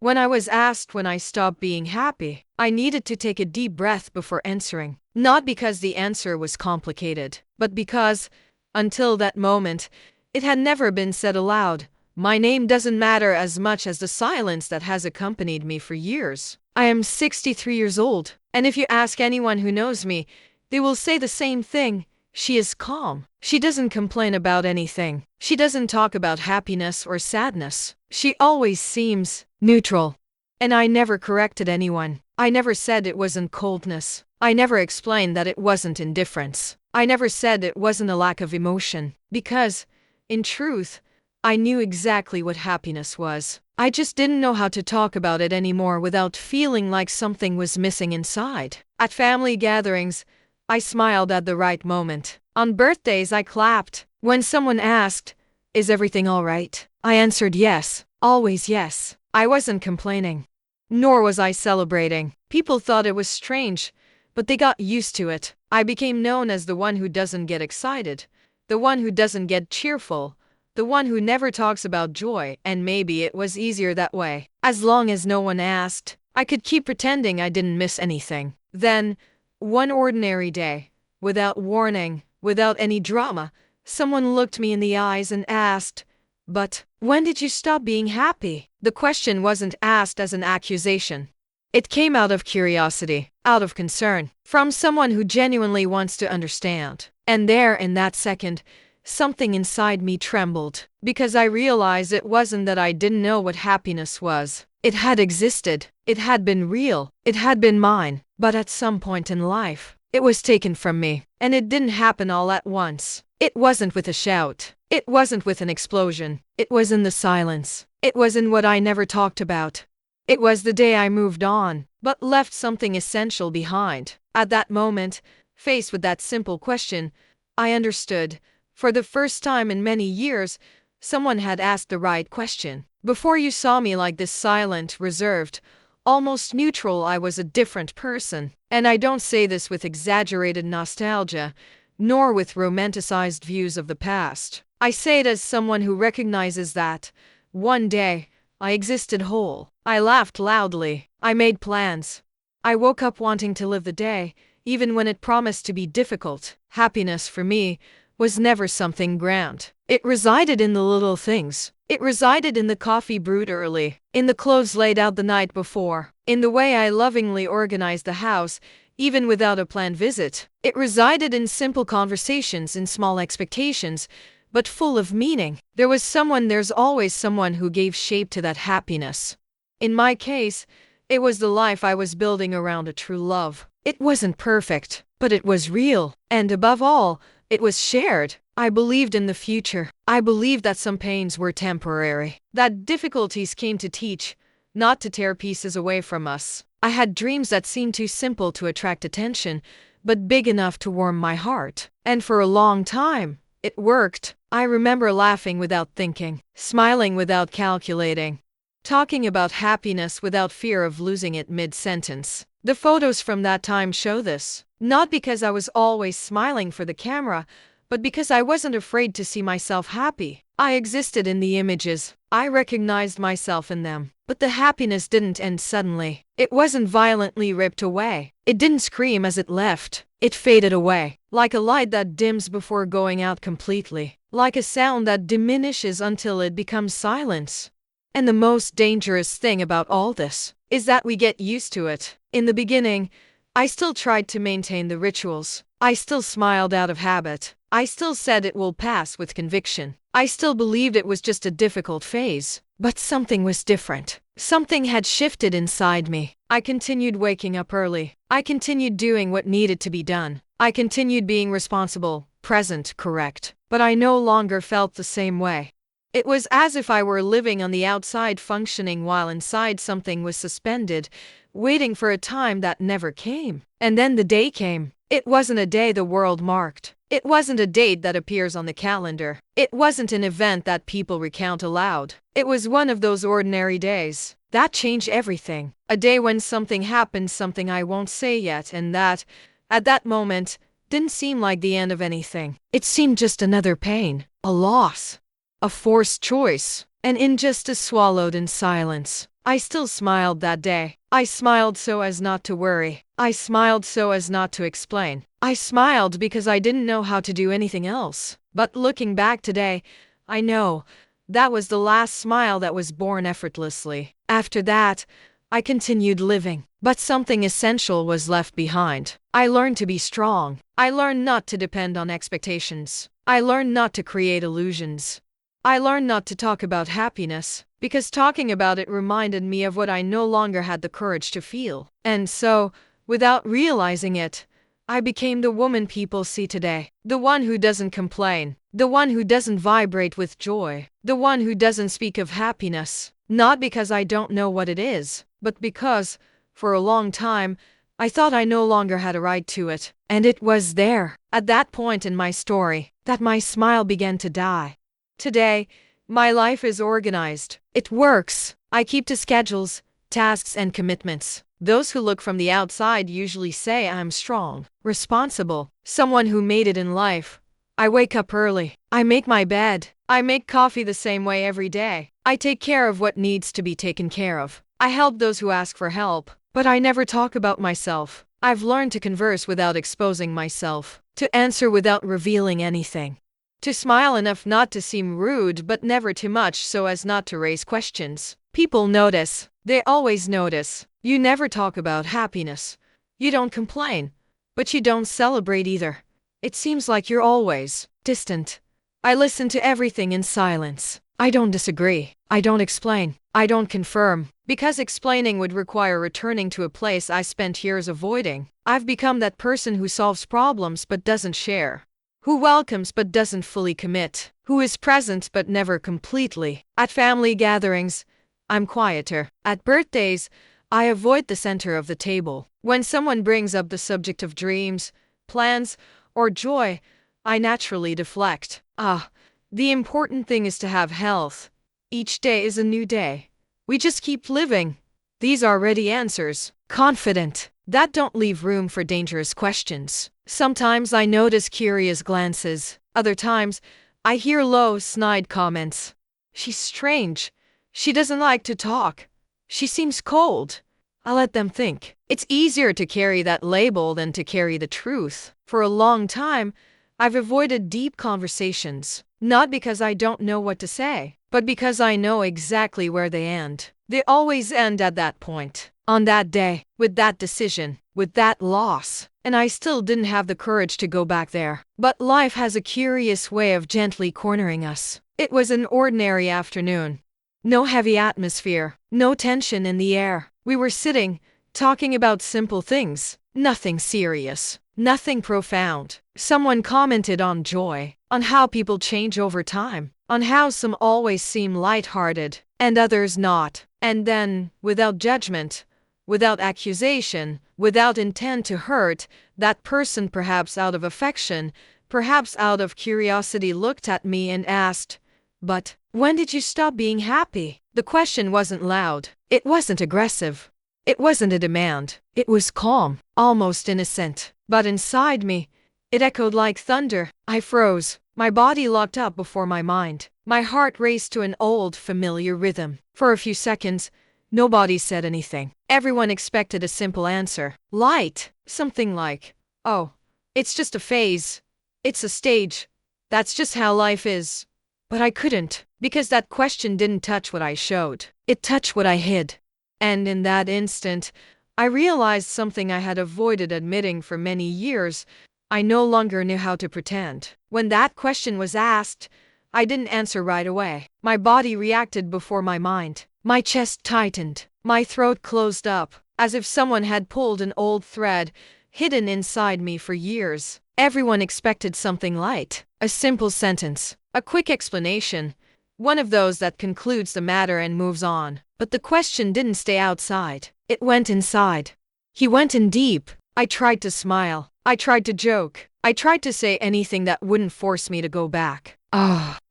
When I was asked when I stopped being happy, I needed to take a deep breath before answering. Not because the answer was complicated, but because, until that moment, it had never been said aloud. My name doesn't matter as much as the silence that has accompanied me for years. I am 63 years old, and if you ask anyone who knows me, they will say the same thing. She is calm. She doesn't complain about anything. She doesn't talk about happiness or sadness. She always seems neutral. And I never corrected anyone. I never said it wasn't coldness. I never explained that it wasn't indifference. I never said it wasn't a lack of emotion. Because, in truth, I knew exactly what happiness was. I just didn't know how to talk about it anymore without feeling like something was missing inside. At family gatherings, I smiled at the right moment. On birthdays, I clapped. When someone asked, "Is everything all right?" I answered yes, always yes. I wasn't complaining. Nor was I celebrating. People thought it was strange, but they got used to it. I became known as the one who doesn't get excited, the one who doesn't get cheerful, the one who never talks about joy, and maybe it was easier that way. As long as no one asked, I could keep pretending I didn't miss anything. Then, one ordinary day, without warning, without any drama, someone looked me in the eyes and asked, "But when did you stop being happy?" The question wasn't asked as an accusation. It came out of curiosity, out of concern, from someone who genuinely wants to understand. And there, in that second, something inside me trembled, because I realized it wasn't that I didn't know what happiness was. It had existed. It had been real. It had been mine. But at some point in life, it was taken from me. And it didn't happen all at once. It wasn't with a shout. It wasn't with an explosion. It was in the silence. It was in what I never talked about. It was the day I moved on, but left something essential behind. At that moment, faced with that simple question, I understood. For the first time in many years, someone had asked the right question. Before you saw me like this silent, reserved, almost neutral, I was a different person. And I don't say this with exaggerated nostalgia, nor with romanticized views of the past. I say it as someone who recognizes that, one day, I existed whole. I laughed loudly. I made plans. I woke up wanting to live the day, even when it promised to be difficult. Happiness, for me, was never something grand. It resided in the little things. It resided in the coffee brewed early, in the clothes laid out the night before, in the way I lovingly organized the house, even without a planned visit. It resided in simple conversations, in small expectations, but full of meaning. There's always someone who gave shape to that happiness. In my case, it was the life I was building around a true love. It wasn't perfect, but it was real. And above all, it was shared. I believed in the future. I believed that some pains were temporary, that difficulties came to teach, not to tear pieces away from us. I had dreams that seemed too simple to attract attention, but big enough to warm my heart. And for a long time, it worked. I remember laughing without thinking, smiling without calculating, talking about happiness without fear of losing it mid-sentence. The photos from that time show this. Not because I was always smiling for the camera, but because I wasn't afraid to see myself happy. I existed in the images. I recognized myself in them. But the happiness didn't end suddenly. It wasn't violently ripped away. It didn't scream as it left. It faded away, like a light that dims before going out completely, like a sound that diminishes until it becomes silence. And the most dangerous thing about all this is that we get used to it. In the beginning, I still tried to maintain the rituals. I still smiled out of habit. I still said it will pass with conviction. I still believed it was just a difficult phase. But something was different. Something had shifted inside me. I continued waking up early. I continued doing what needed to be done. I continued being responsible, present, correct. But I no longer felt the same way. It was as if I were living on the outside, functioning while inside something was suspended, waiting for a time that never came. And then the day came. It wasn't a day the world marked. It wasn't a date that appears on the calendar. It wasn't an event that people recount aloud. It was one of those ordinary days that changed everything. A day when something happened, something I won't say yet, and that, at that moment, didn't seem like the end of anything. It seemed just another pain, a loss, a forced choice, an injustice swallowed in silence. I still smiled that day. I smiled so as not to worry. I smiled so as not to explain. I smiled because I didn't know how to do anything else. But looking back today, I know that was the last smile that was born effortlessly. After that, I continued living. But something essential was left behind. I learned to be strong. I learned not to depend on expectations. I learned not to create illusions. I learned not to talk about happiness, because talking about it reminded me of what I no longer had the courage to feel. And so, without realizing it, I became the woman people see today. The one who doesn't complain. The one who doesn't vibrate with joy. The one who doesn't speak of happiness. Not because I don't know what it is, but because, for a long time, I thought I no longer had a right to it. And it was there, at that point in my story, that my smile began to die. Today, my life is organized. It works. I keep to schedules, tasks, and commitments. Those who look from the outside usually say I'm strong, responsible, someone who made it in life. I wake up early. I make my bed. I make coffee the same way every day. I take care of what needs to be taken care of. I help those who ask for help, but I never talk about myself. I've learned to converse without exposing myself, to answer without revealing anything. To smile enough not to seem rude but never too much so as not to raise questions. People notice. They always notice. You never talk about happiness. You don't complain. But you don't celebrate either. It seems like you're always distant. I listen to everything in silence. I don't disagree. I don't explain. I don't confirm. Because explaining would require returning to a place I spent years avoiding. I've become that person who solves problems but doesn't share. Who welcomes but doesn't fully commit, who is present but never completely. At family gatherings, I'm quieter. At birthdays, I avoid the center of the table. When someone brings up the subject of dreams, plans, or joy, I naturally deflect. The important thing is to have health. Each day is a new day. We just keep living. These are ready answers, confident, that don't leave room for dangerous questions. Sometimes I notice curious glances. Other times, I hear low, snide comments. She's strange. She doesn't like to talk. She seems cold. I let them think. It's easier to carry that label than to carry the truth. For a long time, I've avoided deep conversations. Not because I don't know what to say, but because I know exactly where they end. They always end at that point. On that day, with that decision, with that loss. And I still didn't have the courage to go back there. But life has a curious way of gently cornering us. It was an ordinary afternoon. No heavy atmosphere, no tension in the air. We were sitting, talking about simple things. Nothing serious, nothing profound. Someone commented on joy, on how people change over time, on how some always seem lighthearted, and others not. And then, without judgment, without accusation, without intent to hurt, that person, perhaps out of affection, perhaps out of curiosity, looked at me and asked, "But when did you stop being happy?" The question wasn't loud. It wasn't aggressive. It wasn't a demand. It was calm, almost innocent. But inside me, it echoed like thunder. I froze. My body locked up before my mind. My heart raced to an old, familiar rhythm. For a few seconds, nobody said anything. Everyone expected a simple answer. Light. Something like, "Oh, it's just a phase. It's a stage. That's just how life is." But I couldn't, because that question didn't touch what I showed. It touched what I hid. And in that instant, I realized something I had avoided admitting for many years. I no longer knew how to pretend. When that question was asked, I didn't answer right away. My body reacted before my mind. My chest tightened. My throat closed up, as if someone had pulled an old thread hidden inside me for years. Everyone expected something light, a simple sentence, a quick explanation, one of those that concludes the matter and moves on. But the question didn't stay outside. It went inside. He went in deep. I tried to smile. I tried to joke. I tried to say anything that wouldn't force me to go back.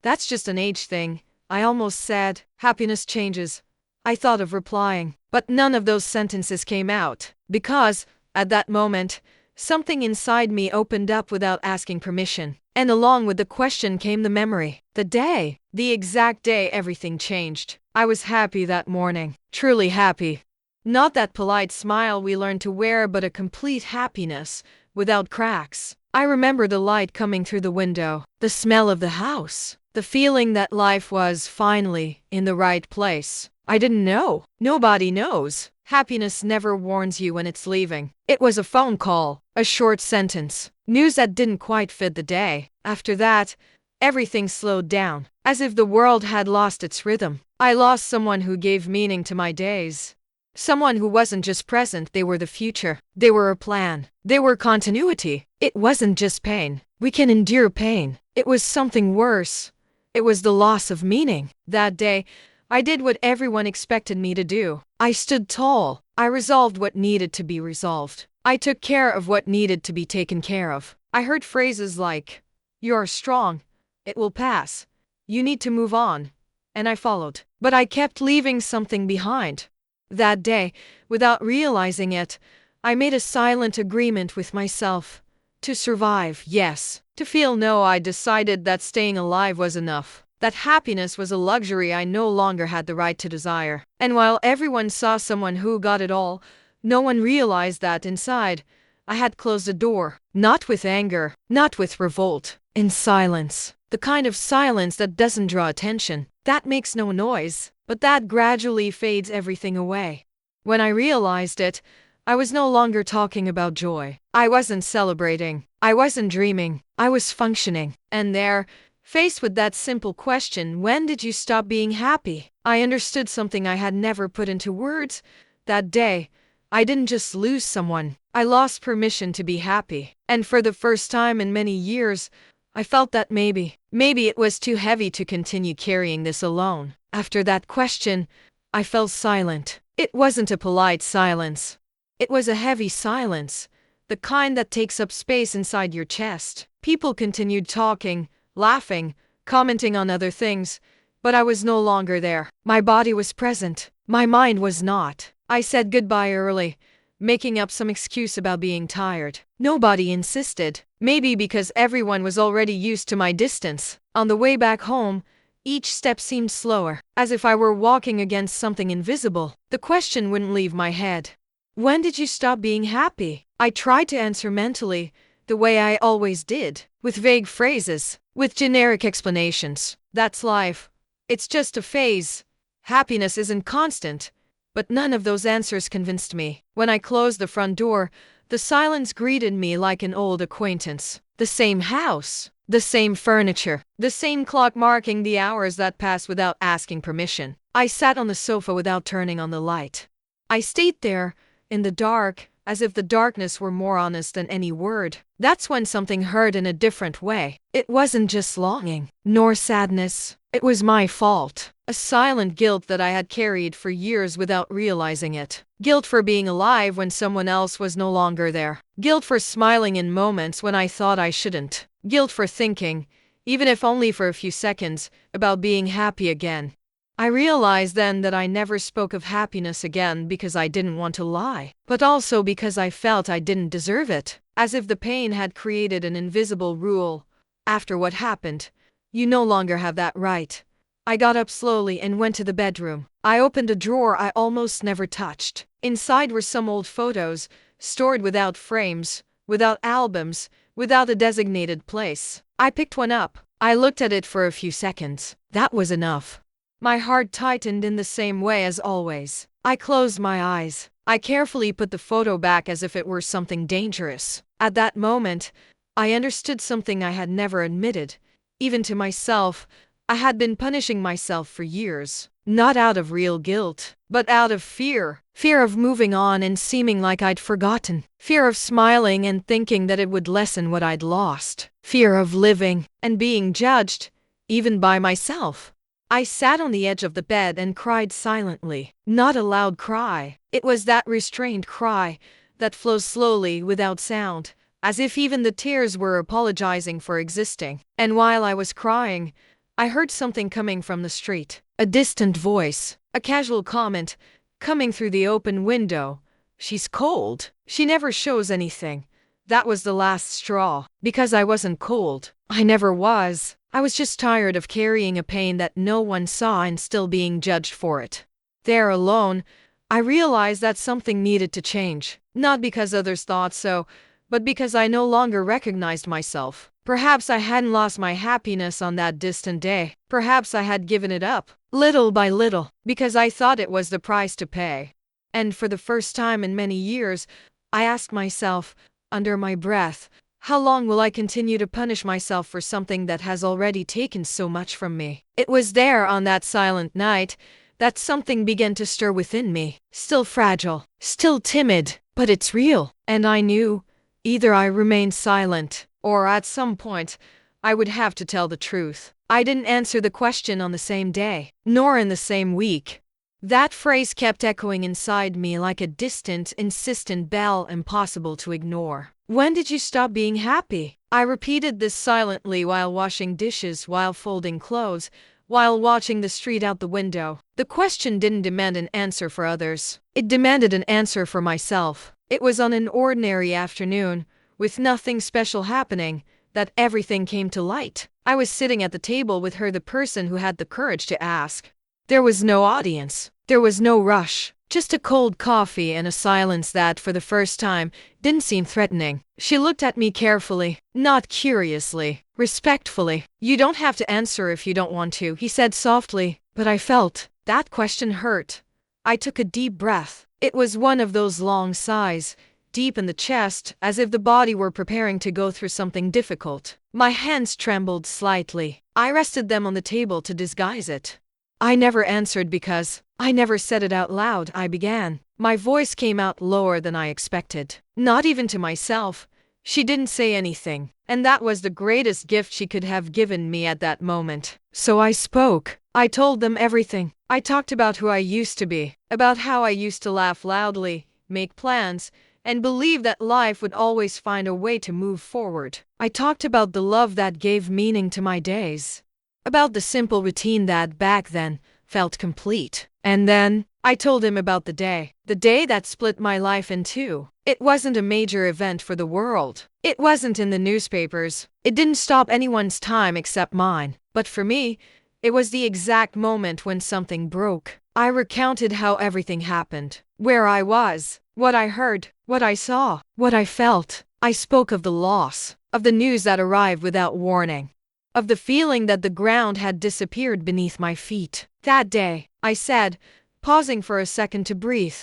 That's just an age thing, I almost said. Happiness changes. I thought of replying, but none of those sentences came out. Because, at that moment, something inside me opened up without asking permission. And along with the question came the memory. The day. The exact day everything changed. I was happy that morning. Truly happy. Not that polite smile we learned to wear, but a complete happiness, without cracks. I remember the light coming through the window, the smell of the house, the feeling that life was, finally, in the right place. I didn't know. Nobody knows. Happiness never warns you when it's leaving. It was a phone call, a short sentence, news that didn't quite fit the day. After that, everything slowed down, as if the world had lost its rhythm. I lost someone who gave meaning to my days. Someone who wasn't just present, they were the future. They were a plan. They were continuity. It wasn't just pain. We can endure pain. It was something worse. It was the loss of meaning. That day, I did what everyone expected me to do. I stood tall. I resolved what needed to be resolved. I took care of what needed to be taken care of. I heard phrases like, "You're strong. It will pass. You need to move on." And I followed. But I kept leaving something behind. That day, without realizing it, I made a silent agreement with myself. To survive, yes. To feel, no. I decided that staying alive was enough. That happiness was a luxury I no longer had the right to desire. And while everyone saw someone who got it all, no one realized that inside, I had closed a door. Not with anger, not with revolt. In silence. The kind of silence that doesn't draw attention, that makes no noise, but that gradually fades everything away. When I realized it, I was no longer talking about joy. I wasn't celebrating. I wasn't dreaming. I was functioning. And there, faced with that simple question, when did you stop being happy? I understood something I had never put into words. That day, I didn't just lose someone. I lost permission to be happy. And for the first time in many years, I felt that maybe it was too heavy to continue carrying this alone. After that question, I fell silent. It wasn't a polite silence. It was a heavy silence, the kind that takes up space inside your chest. People continued talking, laughing, commenting on other things, but I was no longer there. My body was present. My mind was not. I said goodbye early, making up some excuse about being tired. Nobody insisted. Maybe because everyone was already used to my distance. On the way back home, each step seemed slower, as if I were walking against something invisible. The question wouldn't leave my head. When did you stop being happy? I tried to answer mentally, the way I always did, with vague phrases, with generic explanations. That's life. It's just a phase. Happiness isn't constant. But none of those answers convinced me. When I closed the front door, the silence greeted me like an old acquaintance. The same house, the same furniture, the same clock marking the hours that passed without asking permission. I sat on the sofa without turning on the light. I stayed there, in the dark, as if the darkness were more honest than any word. That's when something hurt in a different way. It wasn't just longing, nor sadness. It was my fault. A silent guilt that I had carried for years without realizing it. Guilt for being alive when someone else was no longer there. Guilt for smiling in moments when I thought I shouldn't. Guilt for thinking, even if only for a few seconds, about being happy again. I realized then that I never spoke of happiness again because I didn't want to lie, but also because I felt I didn't deserve it, as if the pain had created an invisible rule. After what happened, you no longer have that right. I got up slowly and went to the bedroom. I opened a drawer I almost never touched. Inside were some old photos, stored without frames, without albums, without a designated place. I picked one up. I looked at it for a few seconds. That was enough. My heart tightened in the same way as always. I closed my eyes. I carefully put the photo back as if it were something dangerous. At that moment, I understood something I had never admitted, even to myself. I had been punishing myself for years, not out of real guilt, but out of fear. Fear of moving on and seeming like I'd forgotten. Fear of smiling and thinking that it would lessen what I'd lost. Fear of living and being judged, even by myself. I sat on the edge of the bed and cried silently. Not a loud cry. It was that restrained cry that flows slowly without sound, as if even the tears were apologizing for existing. And while I was crying, I heard something coming from the street. A distant voice, a casual comment, coming through the open window. She's cold. She never shows anything. That was the last straw. Because I wasn't cold. I never was. I was just tired of carrying a pain that no one saw and still being judged for it. There alone, I realized that something needed to change, not because others thought so, but because I no longer recognized myself. Perhaps I hadn't lost my happiness on that distant day. Perhaps I had given it up, little by little, because I thought it was the price to pay. And for the first time in many years, I asked myself, under my breath, how long will I continue to punish myself for something that has already taken so much from me? It was there on that silent night that something began to stir within me. Still fragile, still timid, but it's real. And I knew, either I remained silent, or at some point, I would have to tell the truth. I didn't answer the question on the same day, nor in the same week. That phrase kept echoing inside me like a distant, insistent bell impossible to ignore. When did you stop being happy? I repeated this silently while washing dishes, while folding clothes, while watching the street out the window. The question didn't demand an answer for others. It demanded an answer for myself. It was on an ordinary afternoon, with nothing special happening, that everything came to light. I was sitting at the table with her, the person who had the courage to ask. There was no audience. There was no rush. Just a cold coffee and a silence that, for the first time, didn't seem threatening. She looked at me carefully, not curiously, respectfully. You don't have to answer if you don't want to, he said softly, but I felt that question hurt. I took a deep breath. It was one of those long sighs, deep in the chest, as if the body were preparing to go through something difficult. My hands trembled slightly. I rested them on the table to disguise it. I never answered because I never said it out loud. I began. My voice came out lower than I expected. Not even to myself. She didn't say anything, and that was the greatest gift she could have given me at that moment. So I spoke. I told them everything. I talked about who I used to be, about how I used to laugh loudly, make plans, and believe that life would always find a way to move forward. I talked about the love that gave meaning to my days, about the simple routine that back then felt complete. And then I told him about the day that split my life in two. It wasn't a major event for the world. It wasn't in the newspapers. It didn't stop anyone's time except mine. But for me, it was the exact moment when something broke. I recounted how everything happened, where I was, what I heard, what I saw, what I felt. I spoke of the loss, of the news that arrived without warning, of the feeling that the ground had disappeared beneath my feet. That day, I said, pausing for a second to breathe,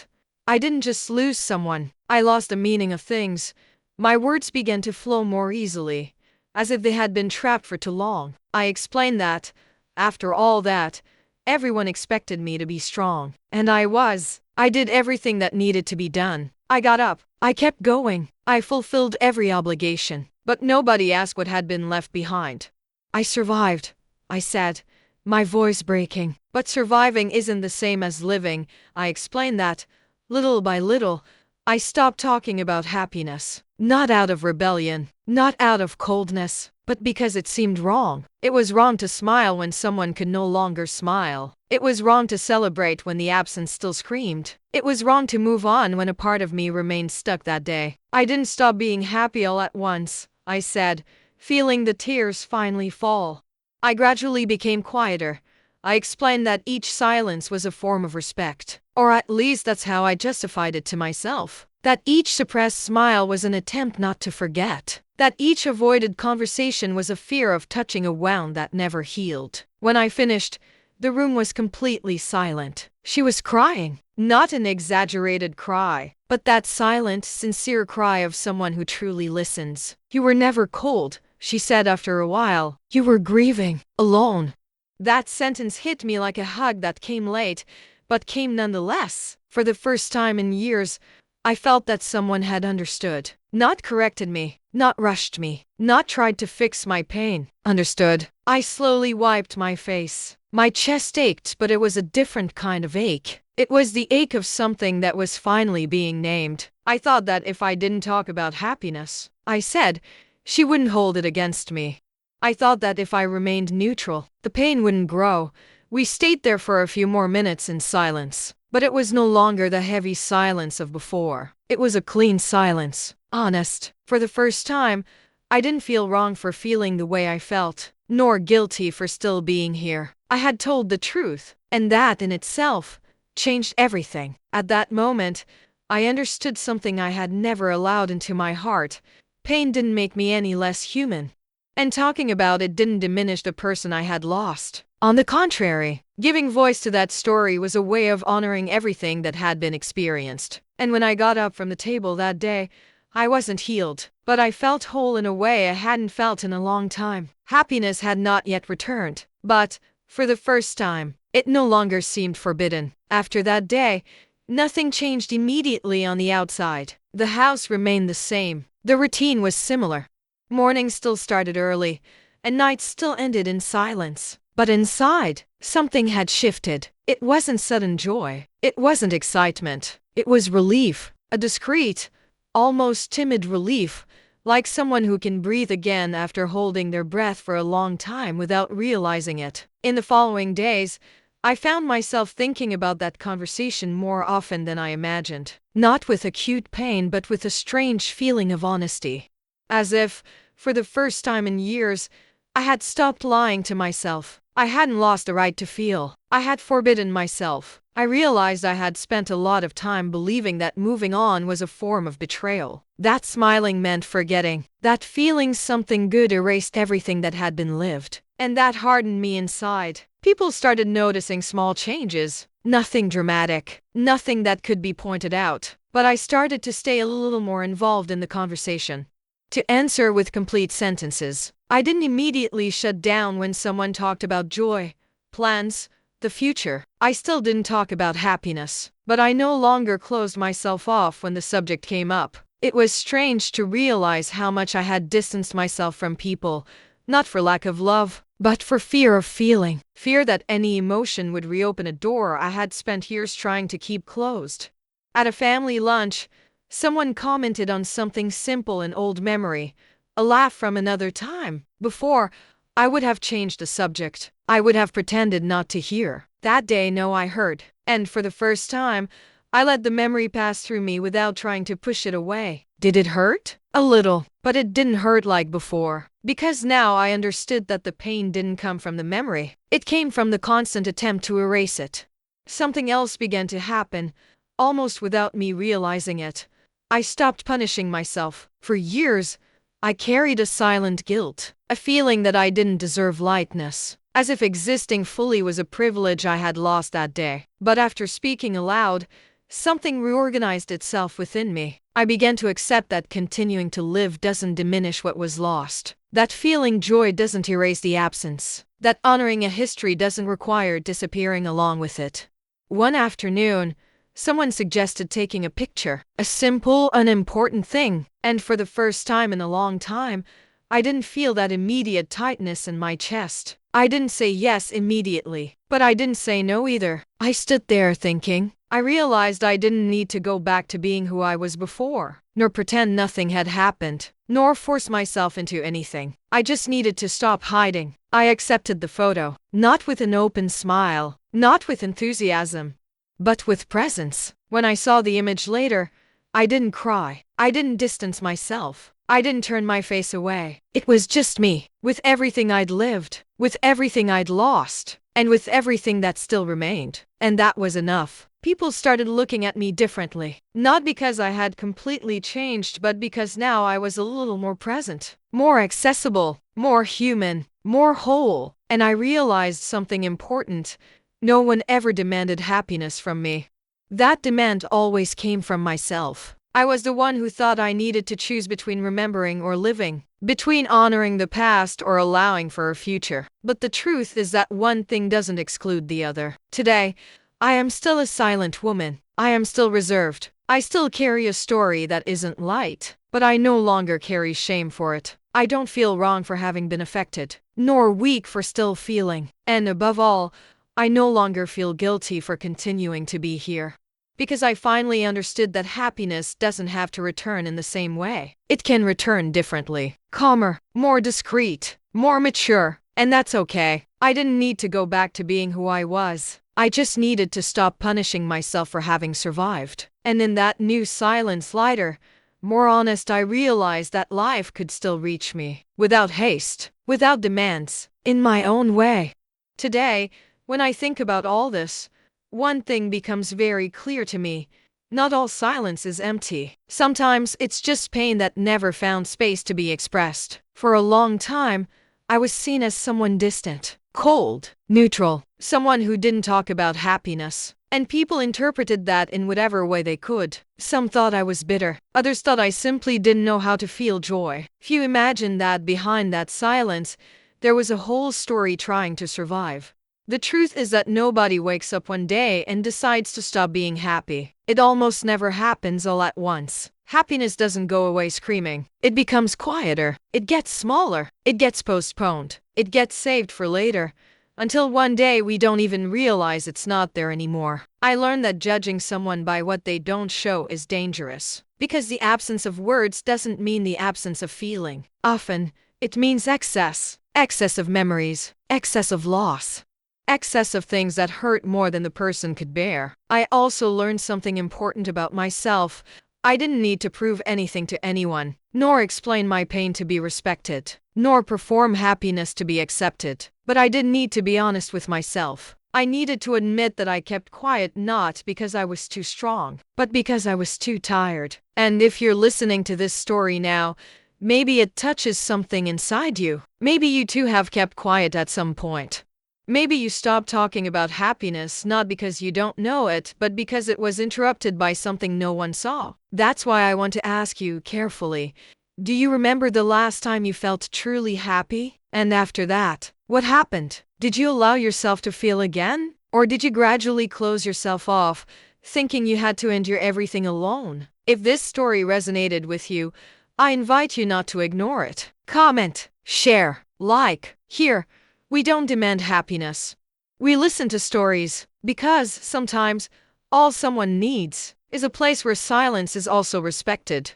I didn't just lose someone, I lost the meaning of things. My words began to flow more easily, as if they had been trapped for too long. I explained that, after all that, everyone expected me to be strong. And I was. I did everything that needed to be done. I got up. I kept going. I fulfilled every obligation. But nobody asked what had been left behind. I survived, I said, my voice breaking. But surviving isn't the same as living. I explained that, little by little, I stopped talking about happiness. Not out of rebellion, not out of coldness, but because it seemed wrong. It was wrong to smile when someone could no longer smile. It was wrong to celebrate when the absence still screamed. It was wrong to move on when a part of me remained stuck that day. I didn't stop being happy all at once, I said, feeling the tears finally fall. I gradually became quieter. I explained that each silence was a form of respect, or at least that's how I justified it to myself. That each suppressed smile was an attempt not to forget. That each avoided conversation was a fear of touching a wound that never healed. When I finished, the room was completely silent. She was crying. Not an exaggerated cry, but that silent, sincere cry of someone who truly listens. You were never cold, she said after a while. You were grieving, alone. That sentence hit me like a hug that came late, but came nonetheless. For the first time in years, I felt that someone had understood. Not corrected me, not rushed me, not tried to fix my pain. Understood. I slowly wiped my face. My chest ached, but it was a different kind of ache. It was the ache of something that was finally being named. I thought that if I didn't talk about happiness, I said, she wouldn't hold it against me. I thought that if I remained neutral, the pain wouldn't grow. We stayed there for a few more minutes in silence. But it was no longer the heavy silence of before. It was a clean silence, honest. For the first time, I didn't feel wrong for feeling the way I felt. nor guilty for still being here. I had told the truth, and that in itself changed everything. At that moment, I understood something I had never allowed into my heart. Pain didn't make me any less human. And talking about it didn't diminish the person I had lost. On the contrary, giving voice to that story was a way of honoring everything that had been experienced. And when I got up from the table that day, I wasn't healed, but I felt whole in a way I hadn't felt in a long time. Happiness had not yet returned, but, for the first time, it no longer seemed forbidden. After that day, nothing changed immediately on the outside. The house remained the same. The routine was similar. Mornings still started early, and nights still ended in silence. But inside, something had shifted. It wasn't sudden joy. It wasn't excitement. It was relief. A discreet, almost timid relief, like someone who can breathe again after holding their breath for a long time without realizing it. In the following days, I found myself thinking about that conversation more often than I imagined. Not with acute pain, but with a strange feeling of honesty. As if, for the first time in years, I had stopped lying to myself. I hadn't lost the right to feel. I had forbidden myself. I realized I had spent a lot of time believing that moving on was a form of betrayal. That smiling meant forgetting. That feeling something good erased everything that had been lived. And that hardened me inside. People started noticing small changes. Nothing dramatic. Nothing that could be pointed out. But I started to stay a little more involved in the conversation. To answer with complete sentences. I didn't immediately shut down when someone talked about joy, plans, the future. I still didn't talk about happiness, but I no longer closed myself off when the subject came up. It was strange to realize how much I had distanced myself from people, not for lack of love, but for fear of feeling. Fear that any emotion would reopen a door I had spent years trying to keep closed. At a family lunch, someone commented on something simple, an old memory, a laugh from another time. Before, I would have changed the subject. I would have pretended not to hear. That day, no, I heard. And for the first time, I let the memory pass through me without trying to push it away. Did it hurt? A little, but it didn't hurt like before. Because now I understood that the pain didn't come from the memory. It came from the constant attempt to erase it. Something else began to happen, almost without me realizing it. I stopped punishing myself. For years, I carried a silent guilt, a feeling that I didn't deserve lightness, as if existing fully was a privilege I had lost that day. But after speaking aloud, something reorganized itself within me. I began to accept that continuing to live doesn't diminish what was lost, that feeling joy doesn't erase the absence, that honoring a history doesn't require disappearing along with it. One afternoon, someone suggested taking a picture, a simple, unimportant thing, and for the first time in a long time, I didn't feel that immediate tightness in my chest. I didn't say yes immediately, but I didn't say no either. I stood there thinking. I realized I didn't need to go back to being who I was before, nor pretend nothing had happened, nor force myself into anything. I just needed to stop hiding. I accepted the photo, not with an open smile, not with enthusiasm, but with presence. When I saw the image later, I didn't cry. I didn't distance myself. I didn't turn my face away. It was just me, with everything I'd lived, with everything I'd lost, and with everything that still remained. And that was enough. People started looking at me differently, not because I had completely changed, but because now I was a little more present, more accessible, more human, more whole. And I realized something important. No one ever demanded happiness from me. That demand always came from myself. I was the one who thought I needed to choose between remembering or living, between honoring the past or allowing for a future. But the truth is that one thing doesn't exclude the other. Today, I am still a silent woman. I am still reserved. I still carry a story that isn't light, but I no longer carry shame for it. I don't feel wrong for having been affected, nor weak for still feeling. And above all, I no longer feel guilty for continuing to be here. Because I finally understood that happiness doesn't have to return in the same way. It can return differently, calmer, more discreet, more mature, and that's okay. I didn't need to go back to being who I was. I just needed to stop punishing myself for having survived. And in that new silence, lighter, more honest, I realized that life could still reach me, without haste, without demands, in my own way. Today, when I think about all this, one thing becomes very clear to me. Not all silence is empty. Sometimes it's just pain that never found space to be expressed. For a long time, I was seen as someone distant, cold, neutral, someone who didn't talk about happiness. And people interpreted that in whatever way they could. Some thought I was bitter. Others thought I simply didn't know how to feel joy. Few imagined that behind that silence, there was a whole story trying to survive. The truth is that nobody wakes up one day and decides to stop being happy. It almost never happens all at once. Happiness doesn't go away screaming. It becomes quieter. It gets smaller. It gets postponed. It gets saved for later, until one day we don't even realize it's not there anymore. I learned that judging someone by what they don't show is dangerous, because the absence of words doesn't mean the absence of feeling. Often, it means excess. Excess of memories. Excess of loss. Excess of things that hurt more than the person could bear. I also learned something important about myself. I didn't need to prove anything to anyone, nor explain my pain to be respected, nor perform happiness to be accepted. But I did need to be honest with myself. I needed to admit that I kept quiet not because I was too strong, but because I was too tired. And if you're listening to this story now, maybe it touches something inside you. Maybe you too have kept quiet at some point. Maybe you stopped talking about happiness not because you don't know it, but because it was interrupted by something no one saw. That's why I want to ask you carefully. Do you remember the last time you felt truly happy? And after that, what happened? Did you allow yourself to feel again? Or did you gradually close yourself off, thinking you had to endure everything alone? If this story resonated with you, I invite you not to ignore it. Comment, share, like. Here, we don't demand happiness. We listen to stories, because sometimes all someone needs is a place where silence is also respected.